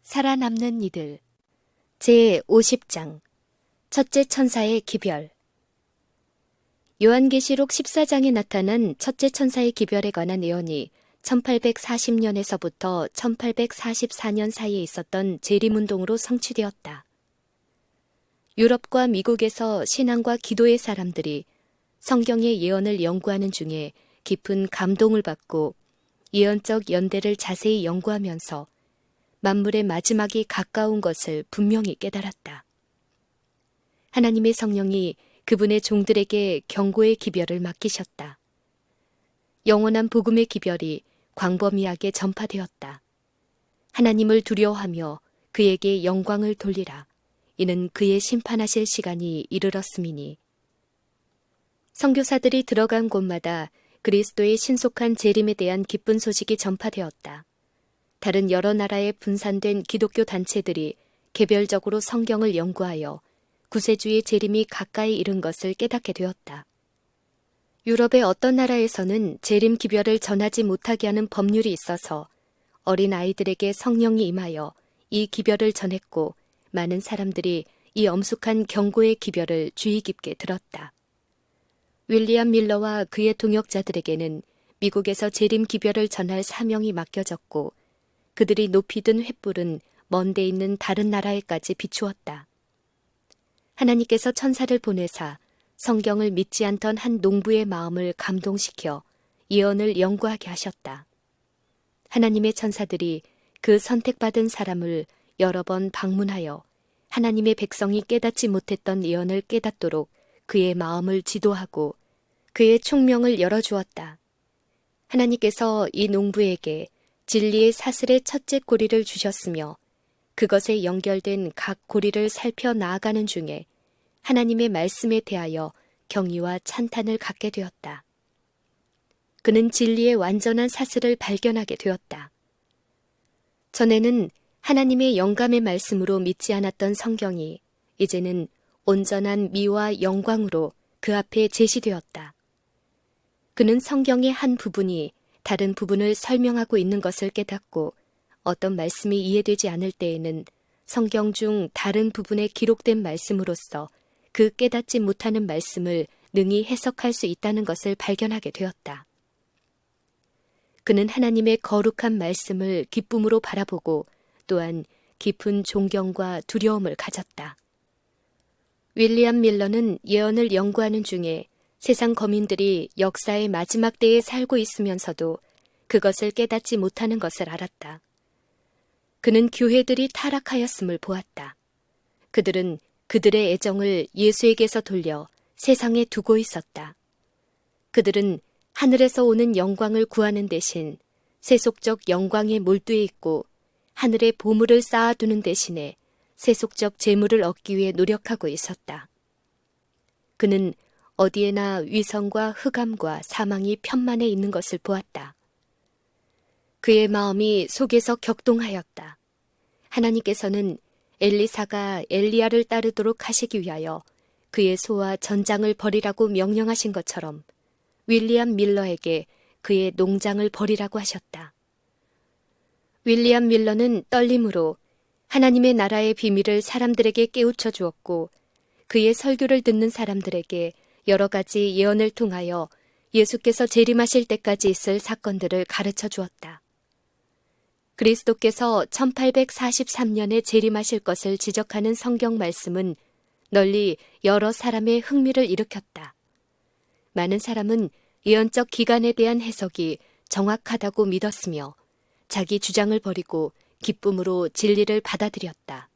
살아남는 이들 제50장 첫째 천사의 기별. 요한계시록 14장에 나타난 첫째 천사의 기별에 관한 예언이 1840년에서부터 1844년 사이에 있었던 재림운동으로 성취되었다. 유럽과 미국에서 신앙과 기도의 사람들이 성경의 예언을 연구하는 중에 깊은 감동을 받고 예언적 연대를 자세히 연구하면서 만물의 마지막이 가까운 것을 분명히 깨달았다. 하나님의 성령이 그분의 종들에게 경고의 기별을 맡기셨다. 영원한 복음의 기별이 광범위하게 전파되었다. 하나님을 두려워하며 그에게 영광을 돌리라. 이는 그의 심판하실 시간이 이르렀음이니. 선교사들이 들어간 곳마다 그리스도의 신속한 재림에 대한 기쁜 소식이 전파되었다. 다른 여러 나라에 분산된 기독교 단체들이 개별적으로 성경을 연구하여 구세주의 재림이 가까이 이른 것을 깨닫게 되었다. 유럽의 어떤 나라에서는 재림 기별을 전하지 못하게 하는 법률이 있어서 어린 아이들에게 성령이 임하여 이 기별을 전했고 많은 사람들이 이 엄숙한 경고의 기별을 주의 깊게 들었다. 윌리엄 밀러와 그의 동역자들에게는 미국에서 재림 기별을 전할 사명이 맡겨졌고 그들이 높이 든 횃불은 먼데 있는 다른 나라에까지 비추었다. 하나님께서 천사를 보내사 성경을 믿지 않던 한 농부의 마음을 감동시켜 예언을 연구하게 하셨다. 하나님의 천사들이 그 선택받은 사람을 여러 번 방문하여 하나님의 백성이 깨닫지 못했던 예언을 깨닫도록 그의 마음을 지도하고 그의 총명을 열어주었다. 하나님께서 이 농부에게 진리의 사슬의 첫째 고리를 주셨으며 그것에 연결된 각 고리를 살펴 나아가는 중에 하나님의 말씀에 대하여 경의와 찬탄을 갖게 되었다. 그는 진리의 완전한 사슬을 발견하게 되었다. 전에는 하나님의 영감의 말씀으로 믿지 않았던 성경이 이제는 온전한 미와 영광으로 그 앞에 제시되었다. 그는 성경의 한 부분이 다른 부분을 설명하고 있는 것을 깨닫고 어떤 말씀이 이해되지 않을 때에는 성경 중 다른 부분에 기록된 말씀으로서 그 깨닫지 못하는 말씀을 능히 해석할 수 있다는 것을 발견하게 되었다. 그는 하나님의 거룩한 말씀을 기쁨으로 바라보고 또한 깊은 존경과 두려움을 가졌다. 윌리엄 밀러는 예언을 연구하는 중에 세상 거민들이 역사의 마지막 때에 살고 있으면서도 그것을 깨닫지 못하는 것을 알았다. 그는 교회들이 타락하였음을 보았다. 그들은 그들의 애정을 예수에게서 돌려 세상에 두고 있었다. 그들은 하늘에서 오는 영광을 구하는 대신 세속적 영광에 몰두해 있고 하늘의 보물을 쌓아두는 대신에 세속적 재물을 얻기 위해 노력하고 있었다. 그는 어디에나 위선과 흑암과 사망이 편만해 있는 것을 보았다. 그의 마음이 속에서 격동하였다. 하나님께서는 엘리사가 엘리야를 따르도록 하시기 위하여 그의 소와 전장을 버리라고 명령하신 것처럼 윌리엄 밀러에게 그의 농장을 버리라고 하셨다. 윌리엄 밀러는 떨림으로 하나님의 나라의 비밀을 사람들에게 깨우쳐 주었고 그의 설교를 듣는 사람들에게 여러 가지 예언을 통하여 예수께서 재림하실 때까지 있을 사건들을 가르쳐 주었다. 그리스도께서 1843년에 재림하실 것을 지적하는 성경 말씀은 널리 여러 사람의 흥미를 일으켰다. 많은 사람은 예언적 기간에 대한 해석이 정확하다고 믿었으며 자기 주장을 버리고 기쁨으로 진리를 받아들였다.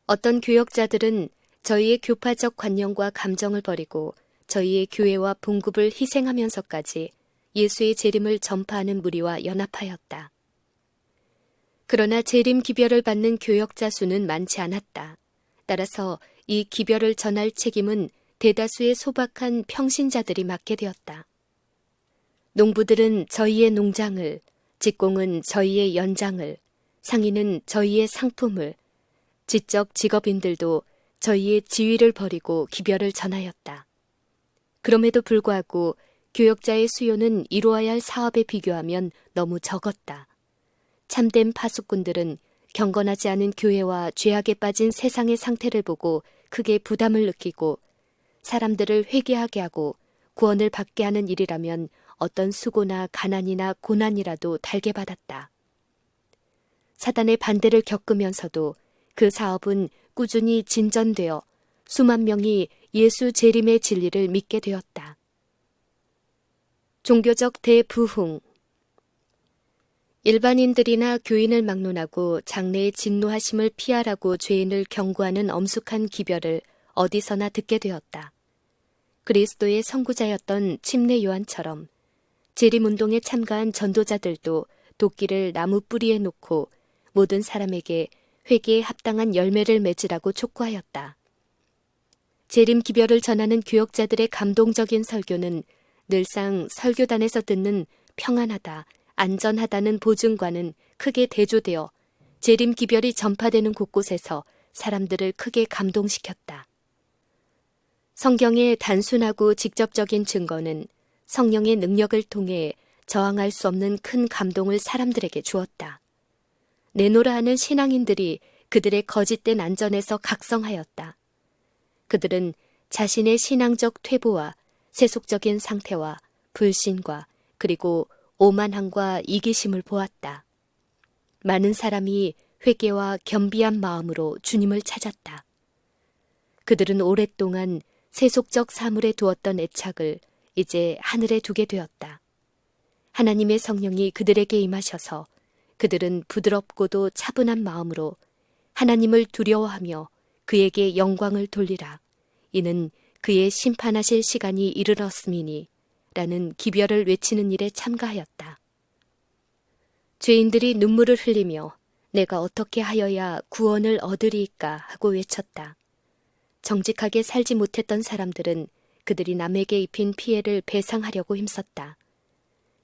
어떤 교역자들은 저희의 교파적 관념과 감정을 버리고 저희의 교회와 봉급을 희생하면서까지 예수의 재림을 전파하는 무리와 연합하였다. 그러나 재림 기별을 받는 교역자 수는 많지 않았다. 따라서 이 기별을 전할 책임은 대다수의 소박한 평신자들이 맡게 되었다. 농부들은 저희의 농장을, 직공은 저희의 연장을, 상인은 저희의 상품을, 지적 직업인들도 저희의 지위를 버리고 기별을 전하였다. 그럼에도 불구하고 교역자의 수요는 이루어야 할 사업에 비교하면 너무 적었다. 참된 파수꾼들은 경건하지 않은 교회와 죄악에 빠진 세상의 상태를 보고 크게 부담을 느끼고 사람들을 회개하게 하고 구원을 받게 하는 일이라면 어떤 수고나 가난이나 고난이라도 달게 받았다. 사단의 반대를 겪으면서도 그 사업은 꾸준히 진전되어 수만 명이 예수 재림의 진리를 믿게 되었다. 종교적 대부흥. 일반인들이나 교인을 막론하고 장래의 진노하심을 피하라고 죄인을 경고하는 엄숙한 기별을 어디서나 듣게 되었다. 그리스도의 선구자였던 침례 요한처럼 재림운동에 참가한 전도자들도 도끼를 나무 뿌리에 놓고 모든 사람에게 회개에 합당한 열매를 맺으라고 촉구하였다. 재림 기별을 전하는 교역자들의 감동적인 설교는 늘상 설교단에서 듣는 평안하다, 안전하다는 보증과는 크게 대조되어 재림 기별이 전파되는 곳곳에서 사람들을 크게 감동시켰다. 성경의 단순하고 직접적인 증거는 성령의 능력을 통해 저항할 수 없는 큰 감동을 사람들에게 주었다. 내노라 하는 신앙인들이 그들의 거짓된 안전에서 각성하였다. 그들은 자신의 신앙적 퇴보와 세속적인 상태와 불신과 그리고 오만함과 이기심을 보았다. 많은 사람이 회개와 겸비한 마음으로 주님을 찾았다. 그들은 오랫동안 세속적 사물에 두었던 애착을 이제 하늘에 두게 되었다. 하나님의 성령이 그들에게 임하셔서 그들은 부드럽고도 차분한 마음으로 하나님을 두려워하며 그에게 영광을 돌리라. 이는 그의 심판하실 시간이 이르렀음이니 라는 기별을 외치는 일에 참가하였다. 죄인들이 눈물을 흘리며 내가 어떻게 하여야 구원을 얻으리이까 하고 외쳤다. 정직하게 살지 못했던 사람들은 그들이 남에게 입힌 피해를 배상하려고 힘썼다.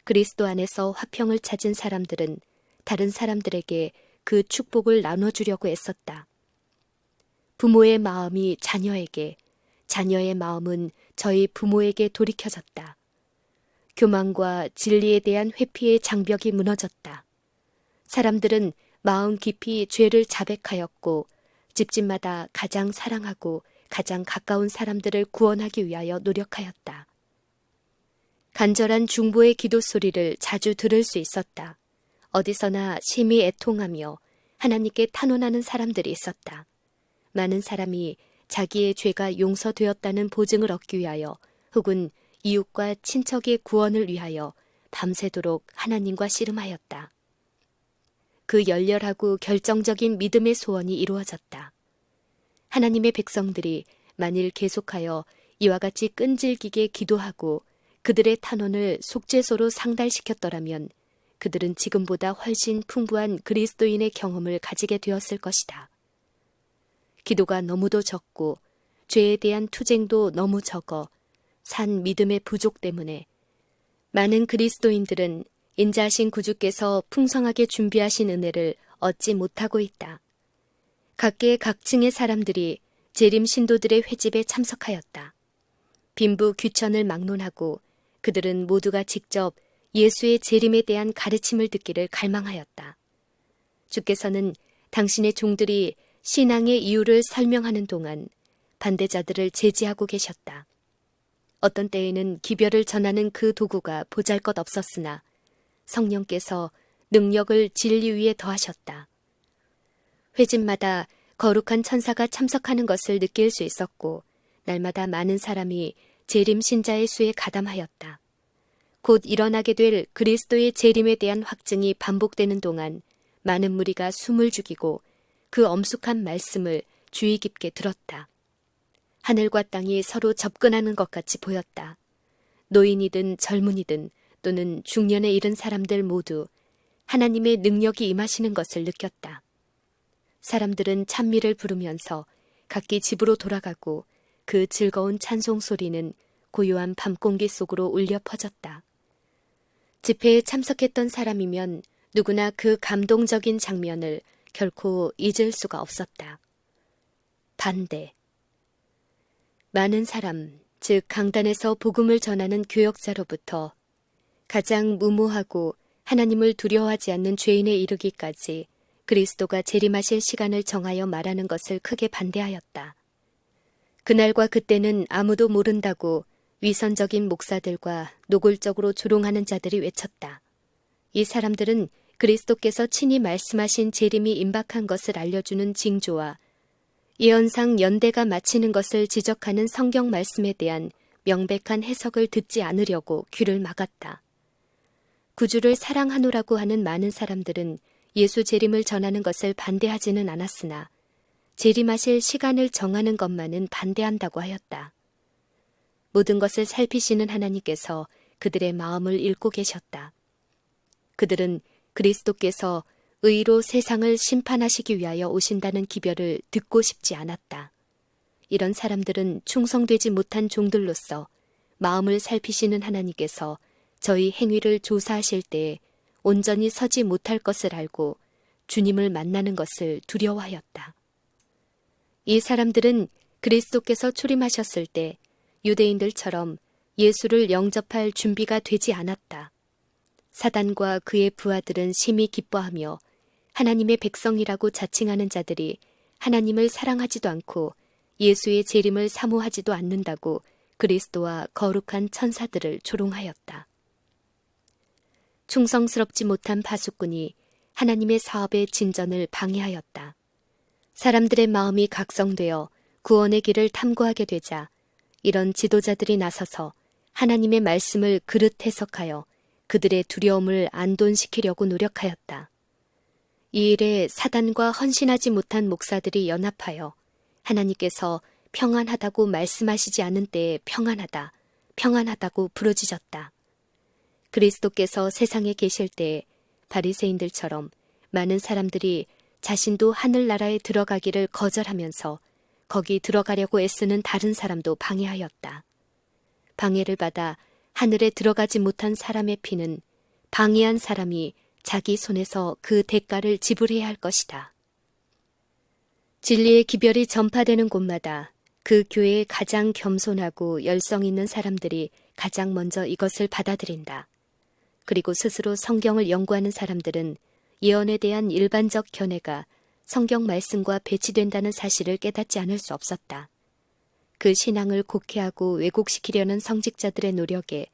그리스도 안에서 화평을 찾은 사람들은 다른 사람들에게 그 축복을 나눠주려고 애썼다. 부모의 마음이 자녀에게, 자녀의 마음은 저희 부모에게 돌이켜졌다. 교만과 진리에 대한 회피의 장벽이 무너졌다. 사람들은 마음 깊이 죄를 자백하였고 집집마다 가장 사랑하고 가장 가까운 사람들을 구원하기 위하여 노력하였다. 간절한 중보의 기도 소리를 자주 들을 수 있었다. 어디서나 심히 애통하며 하나님께 탄원하는 사람들이 있었다. 많은 사람이 자기의 죄가 용서되었다는 보증을 얻기 위하여 혹은 이웃과 친척의 구원을 위하여 밤새도록 하나님과 씨름하였다. 그 열렬하고 결정적인 믿음의 소원이 이루어졌다. 하나님의 백성들이 만일 계속하여 이와 같이 끈질기게 기도하고 그들의 탄원을 속죄소로 상달시켰더라면 그들은 지금보다 훨씬 풍부한 그리스도인의 경험을 가지게 되었을 것이다. 기도가 너무도 적고 죄에 대한 투쟁도 너무 적어 산 믿음의 부족 때문에 많은 그리스도인들은 인자하신 구주께서 풍성하게 준비하신 은혜를 얻지 못하고 있다. 각계 각층의 사람들이 재림 신도들의 회집에 참석하였다. 빈부 귀천을 막론하고 그들은 모두가 직접 예수의 재림에 대한 가르침을 듣기를 갈망하였다. 주께서는 당신의 종들이 신앙의 이유를 설명하는 동안 반대자들을 제지하고 계셨다. 어떤 때에는 기별을 전하는 그 도구가 보잘것없었으나 성령께서 능력을 진리 위에 더하셨다. 회집마다 거룩한 천사가 참석하는 것을 느낄 수 있었고 날마다 많은 사람이 재림 신자의 수에 가담하였다. 곧 일어나게 될 그리스도의 재림에 대한 확증이 반복되는 동안 많은 무리가 숨을 죽이고 그 엄숙한 말씀을 주의 깊게 들었다. 하늘과 땅이 서로 접근하는 것 같이 보였다. 노인이든 젊은이든 또는 중년에 이른 사람들 모두 하나님의 능력이 임하시는 것을 느꼈다. 사람들은 찬미를 부르면서 각기 집으로 돌아가고 그 즐거운 찬송 소리는 고요한 밤공기 속으로 울려 퍼졌다. 집회에 참석했던 사람이면 누구나 그 감동적인 장면을 결코 잊을 수가 없었다. 반대. 많은 사람, 즉 강단에서 복음을 전하는 교역자로부터 가장 무모하고 하나님을 두려워하지 않는 죄인에 이르기까지 그리스도가 재림하실 시간을 정하여 말하는 것을 크게 반대하였다. 그날과 그때는 아무도 모른다고 위선적인 목사들과 노골적으로 조롱하는 자들이 외쳤다. 이 사람들은 그리스도께서 친히 말씀하신 재림이 임박한 것을 알려주는 징조와 예언상 연대가 마치는 것을 지적하는 성경 말씀에 대한 명백한 해석을 듣지 않으려고 귀를 막았다. 구주를 사랑하노라고 하는 많은 사람들은 예수 재림을 전하는 것을 반대하지는 않았으나 재림하실 시간을 정하는 것만은 반대한다고 하였다. 모든 것을 살피시는 하나님께서 그들의 마음을 읽고 계셨다. 그들은 그리스도께서 의로 세상을 심판하시기 위하여 오신다는 기별을 듣고 싶지 않았다. 이런 사람들은 충성되지 못한 종들로서 마음을 살피시는 하나님께서 저희 행위를 조사하실 때에 온전히 서지 못할 것을 알고 주님을 만나는 것을 두려워하였다. 이 사람들은 그리스도께서 초림하셨을 때 유대인들처럼 예수를 영접할 준비가 되지 않았다. 사단과 그의 부하들은 심히 기뻐하며 하나님의 백성이라고 자칭하는 자들이 하나님을 사랑하지도 않고 예수의 재림을 사모하지도 않는다고 그리스도와 거룩한 천사들을 조롱하였다. 충성스럽지 못한 파수꾼이 하나님의 사업의 진전을 방해하였다. 사람들의 마음이 각성되어 구원의 길을 탐구하게 되자 이런 지도자들이 나서서 하나님의 말씀을 그릇 해석하여 그들의 두려움을 안돈시키려고 노력하였다. 이 일에 사단과 헌신하지 못한 목사들이 연합하여 하나님께서 평안하다고 말씀하시지 않은 때에 평안하다, 평안하다고 부르짖었다. 그리스도께서 세상에 계실 때에 바리새인들처럼 많은 사람들이 자신도 하늘나라에 들어가기를 거절하면서 거기 들어가려고 애쓰는 다른 사람도 방해하였다. 방해를 받아 하늘에 들어가지 못한 사람의 피는 방해한 사람이 자기 손에서 그 대가를 지불해야 할 것이다. 진리의 기별이 전파되는 곳마다 그 교회에 가장 겸손하고 열성 있는 사람들이 가장 먼저 이것을 받아들인다. 그리고 스스로 성경을 연구하는 사람들은 예언에 대한 일반적 견해가 성경 말씀과 배치된다는 사실을 깨닫지 않을 수 없었다. 그 신앙을 곡해하고 왜곡시키려는 성직자들의 노력에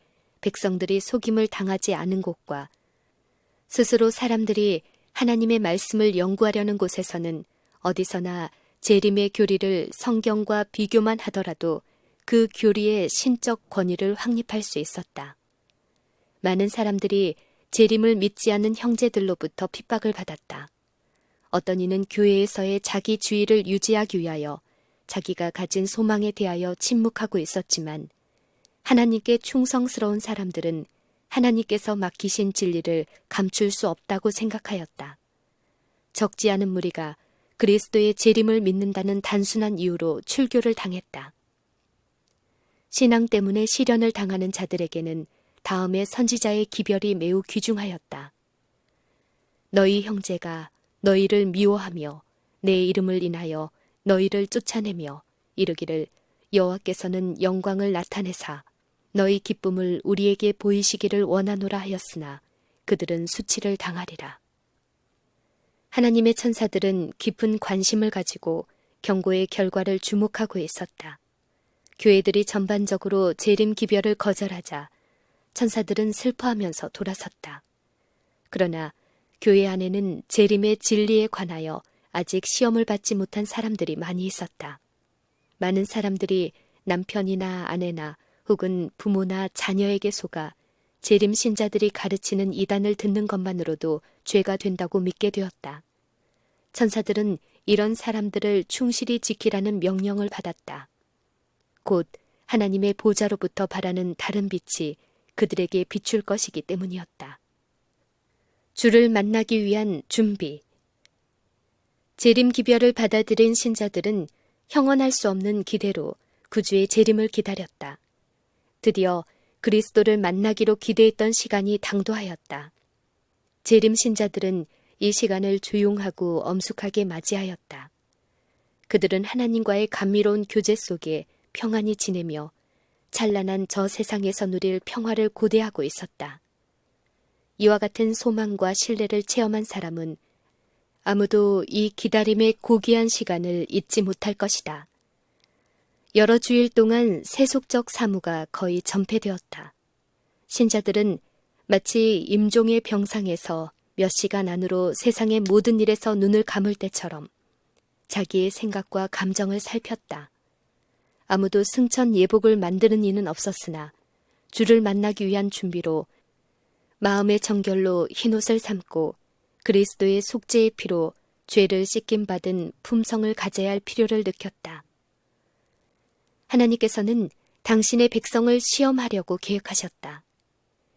백성들이 속임을 당하지 않은 곳과 스스로 사람들이 하나님의 말씀을 연구하려는 곳에서는 어디서나 재림의 교리를 성경과 비교만 하더라도 그 교리의 신적 권위를 확립할 수 있었다. 많은 사람들이 재림을 믿지 않는 형제들로부터 핍박을 받았다. 어떤 이는 교회에서의 자기 주의를 유지하기 위하여 자기가 가진 소망에 대하여 침묵하고 있었지만 하나님께 충성스러운 사람들은 하나님께서 맡기신 진리를 감출 수 없다고 생각하였다. 적지 않은 무리가 그리스도의 재림을 믿는다는 단순한 이유로 출교를 당했다. 신앙 때문에 시련을 당하는 자들에게는 다음의 선지자의 기별이 매우 귀중하였다. 너희 형제가 너희를 미워하며 내 이름을 인하여 너희를 쫓아내며 이르기를 여호와께서는 영광을 나타내사 너희 기쁨을 우리에게 보이시기를 원하노라 하였으나 그들은 수치를 당하리라. 하나님의 천사들은 깊은 관심을 가지고 경고의 결과를 주목하고 있었다. 교회들이 전반적으로 재림 기별을 거절하자 천사들은 슬퍼하면서 돌아섰다. 그러나 교회 안에는 재림의 진리에 관하여 아직 시험을 받지 못한 사람들이 많이 있었다. 많은 사람들이 남편이나 아내나 혹은 부모나 자녀에게 속아 재림 신자들이 가르치는 이단을 듣는 것만으로도 죄가 된다고 믿게 되었다. 천사들은 이런 사람들을 충실히 지키라는 명령을 받았다. 곧 하나님의 보좌로부터 바라는 다른 빛이 그들에게 비출 것이기 때문이었다. 주를 만나기 위한 준비. 재림 기별을 받아들인 신자들은 형언할 수 없는 기대로 구주의 재림을 기다렸다. 드디어 그리스도를 만나기로 기대했던 시간이 당도하였다. 재림 신자들은 이 시간을 조용하고 엄숙하게 맞이하였다. 그들은 하나님과의 감미로운 교제 속에 평안히 지내며 찬란한 저 세상에서 누릴 평화를 고대하고 있었다. 이와 같은 소망과 신뢰를 체험한 사람은 아무도 이 기다림의 고귀한 시간을 잊지 못할 것이다. 여러 주일 동안 세속적 사무가 거의 전폐되었다. 신자들은 마치 임종의 병상에서 몇 시간 안으로 세상의 모든 일에서 눈을 감을 때처럼 자기의 생각과 감정을 살폈다. 아무도 승천 예복을 만드는 이는 없었으나 주를 만나기 위한 준비로 마음의 정결로 흰옷을 삼고 그리스도의 속죄의 피로 죄를 씻김받은 품성을 가져야 할 필요를 느꼈다. 하나님께서는 당신의 백성을 시험하려고 계획하셨다.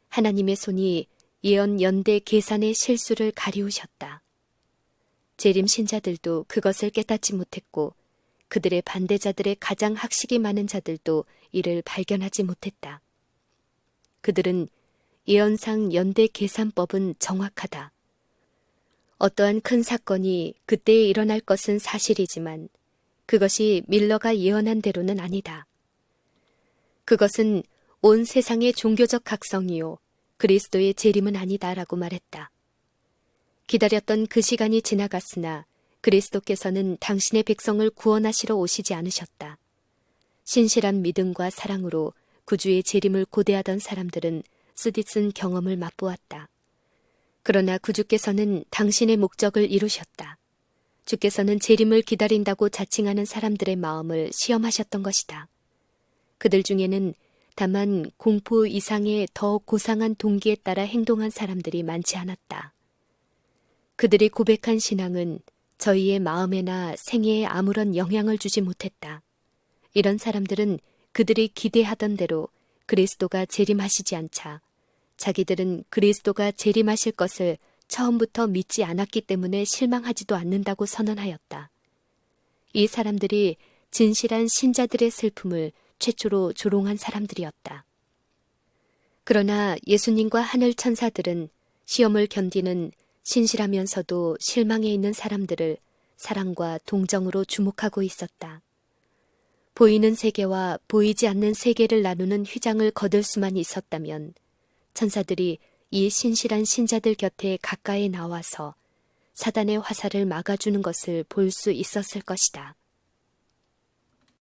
하나님의 손이 예언 연대 계산의 실수를 가리우셨다. 재림 신자들도 그것을 깨닫지 못했고 그들의 반대자들의 가장 학식이 많은 자들도 이를 발견하지 못했다. 그들은 예언상 연대 계산법은 정확하다. 어떠한 큰 사건이 그때에 일어날 것은 사실이지만 그것이 밀러가 예언한 대로는 아니다. 그것은 온 세상의 종교적 각성이요 그리스도의 재림은 아니다라고 말했다. 기다렸던 그 시간이 지나갔으나 그리스도께서는 당신의 백성을 구원하시러 오시지 않으셨다. 신실한 믿음과 사랑으로 구주의 재림을 고대하던 사람들은 쓰디쓴 경험을 맛보았다. 그러나 구주께서는 당신의 목적을 이루셨다. 주께서는 재림을 기다린다고 자칭하는 사람들의 마음을 시험하셨던 것이다. 그들 중에는 다만 공포 이상의 더 고상한 동기에 따라 행동한 사람들이 많지 않았다. 그들이 고백한 신앙은 저희의 마음에나 생애에 아무런 영향을 주지 못했다. 이런 사람들은 그들이 기대하던 대로 그리스도가 재림하시지 않자 자기들은 그리스도가 재림하실 것을 처음부터 믿지 않았기 때문에 실망하지도 않는다고 선언하였다. 이 사람들이 진실한 신자들의 슬픔을 최초로 조롱한 사람들이었다. 그러나 예수님과 하늘 천사들은 시험을 견디는 신실하면서도 실망해 있는 사람들을 사랑과 동정으로 주목하고 있었다. 보이는 세계와 보이지 않는 세계를 나누는 휘장을 거둘 수만 있었다면 천사들이 이 신실한 신자들 곁에 가까이 나와서 사단의 화살을 막아주는 것을 볼 수 있었을 것이다.